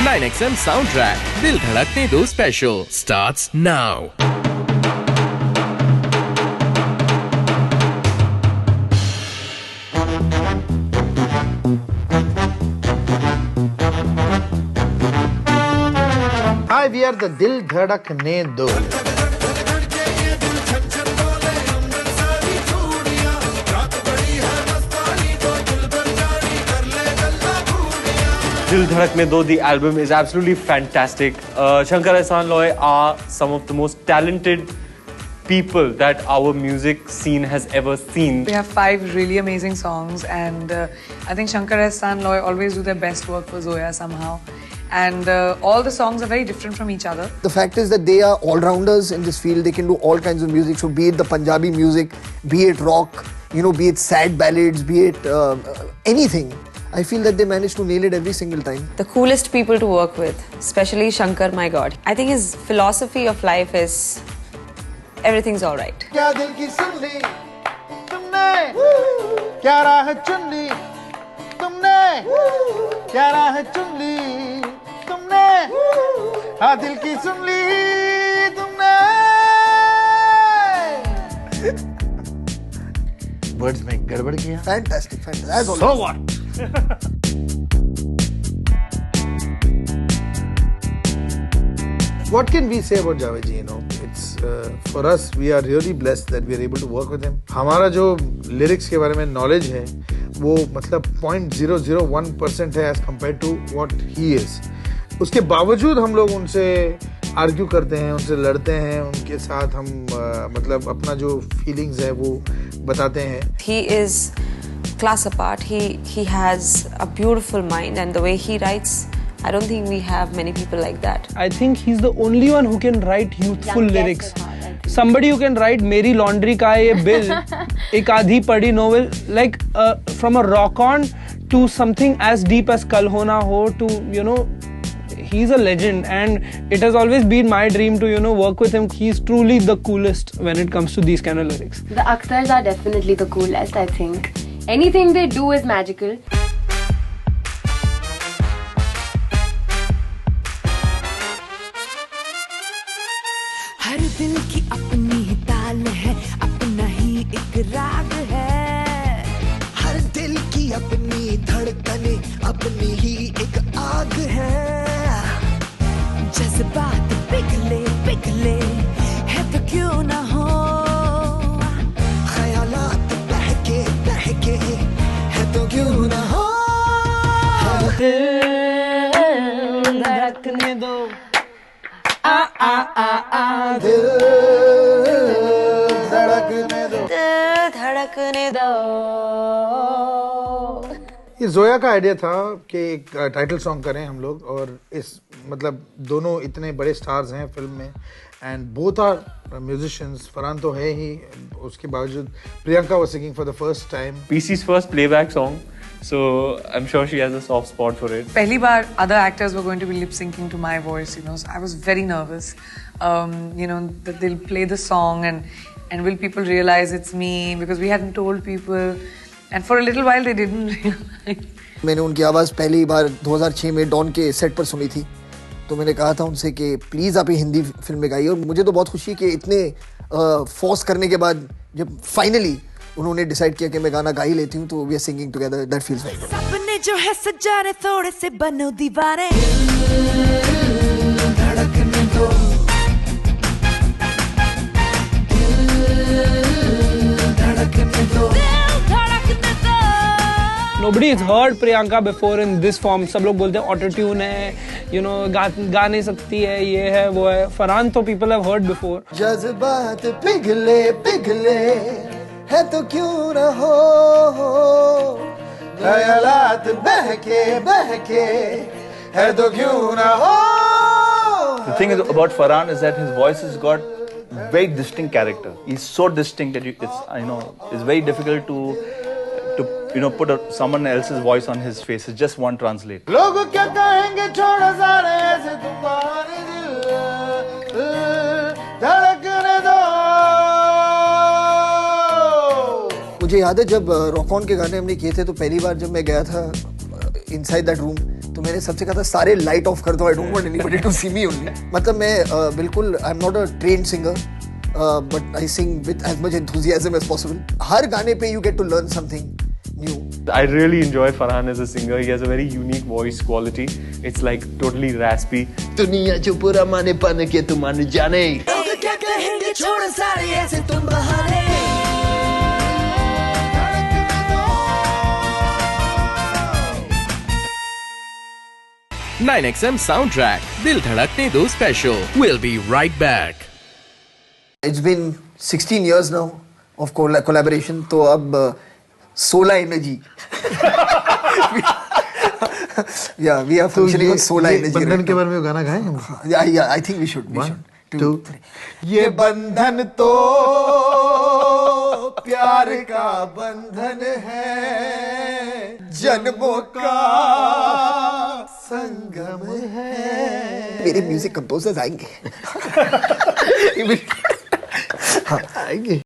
9XM Soundtrack, Dil Dhadakne Do Special starts now. Hi, we are the Dil Dhadakne Do. Dil Dhadakne Do, the album is absolutely fantastic. Shankar Ehsaan Loy are some of the most talented people that our music scene has ever seen. We have 5 really amazing songs, and I think Shankar Ehsaan Loy always do their best work for Zoya somehow. And all the songs are very different from each other. The fact is that they are all-rounders in this field. They can do all kinds of music. So be it the Punjabi music, be it rock, be it sad ballads, be it anything. I feel that they manage to nail it every single time. The coolest people to work with, especially Shankar, my God. I think his philosophy of life is everything's all right. क्या दिल की सुन ली तुमने, क्या राह चुन ली तुमने, क्या राह चुन ली तुमने, हाँ दिल की सुन ली तुमने. Words में गड़बड़ किया. Fantastic, fantastic. As always. So what? What can we say about Javed ji? It's for us, we are really blessed that we are able to work with him. हमारा जो lyrics के बारे में knowledge है, वो मतलब 0.001% है as compared to what he is. उसके बावजूद हम लोग उनसे argue करते हैं, उनसे लड़ते हैं, उनके साथ हम मतलब अपना जो feelings है वो बताते हैं. He is class apart. He has a beautiful mind, and the way he writes, I don't think we have many people like that. I think he's the only one who can write youthful lyrics. Somebody who can write "Meri laundry ka hai ye bill," ek aadhi padi novel, like from a rock on to something as deep as Kal Ho Na Ho to he's a legend, and it has always been my dream to work with him. He's truly the coolest when it comes to these kind of lyrics. The Akhtars are definitely the coolest, I think. Anything they do is magical. हर दिल की अपनी ही ताल है, अपना ही एक राग है. हर दिल की अपनी धड़कने, अपनी ही एक आग है. जज्बात पिघले पिघले है तो क्यों ना हो, ख्यालात बहके बहके है तो क्यों ना हो. दिल धड़कने दो, दिल धड़कने दो. दिल धड़कने दो. ये जोया का आइडिया था कि एक टाइटल सॉन्ग करें हम लोग, और इस मतलब दोनों इतने बड़े स्टार्स हैं फिल्म में, and both are musicians. Farhan तो है ही, उसके बावजूद Priyanka was singing for the first time. PC's first playback song, so I'm sure she has a soft spot for it. पहली बार other actors were going to be lip syncing to my voice, so I was very nervous. That they'll play the song and will people realize it's me, because we hadn't told people, and for a little while they didn't realize. मैंने उनकी आवाज़ पहली बार 2006 में don के set पर सुनी थी, तो मैंने कहा था उनसे कि प्लीज़ आप ये हिंदी फिल्म में गाइए. और मुझे तो बहुत खुशी है कि इतने फोर्स करने के बाद जब फाइनली उन्होंने डिसाइड किया कि मैं गाना गा ही लेती हूँ, तो we are singing together. That feels very good. सपने जो है सजाने थोड़े से बनो दीवाने. धड़कने दो, धड़कने दो. Nobody has heard Priyanka before in this form. सब लोग बोलते हैं ऑटो ट्यून है, गा नहीं सकती है, ये है वो है. फरहान तो people have heard before. जज्बात पिघले पिघले है तो क्यों ना हो, ख्यालात बहके बहके है तो क्यों ना हो. The thing about Farhan is that his voice has got very distinct character. He's so distinct that it's very difficult to put someone else's voice on his face. It's just one translate. लोग क्या कहेंगे छोड़ो सारे ऐसे तुम्हारे दिल धड़कने दो. मुझे याद है जब रॉक ऑन के गाने हमने किए थे, तो पहली बार जब मैं गया था इनसाइड दैट रूम, तो मैंने सबसे कहा था सारे लाइट ऑफ कर दो, I don't want anybody to see me only. मतलब मैं बिल्कुल I am not a trained singer but I sing with as much enthusiasm as possible. हर गाने पे you get to learn something new. I really enjoy Farhan as a singer. He has a very unique voice quality. It's like totally raspy. दुनिया जो बुरा माने बन के तुम मान जाने। लोग क्या कहेंगे छोड़ सारे ऐसे तुम बहाने। 9XM soundtrack Dil Dhadakne Do special. We'll be right back. It's been 16 years now of collaboration. तो अब 16 energy. Yeah, we are functioning on 16 energy. बंधन के बारे में गाना गाएं हम? Yeah, I think we should. 1, 2, 3. ये बंधन तो प्यार का बंधन है, जन्मों का संगम है। मेरे म्यूजिक कंपोजर्स आएंगे। हाँ, आएंगे।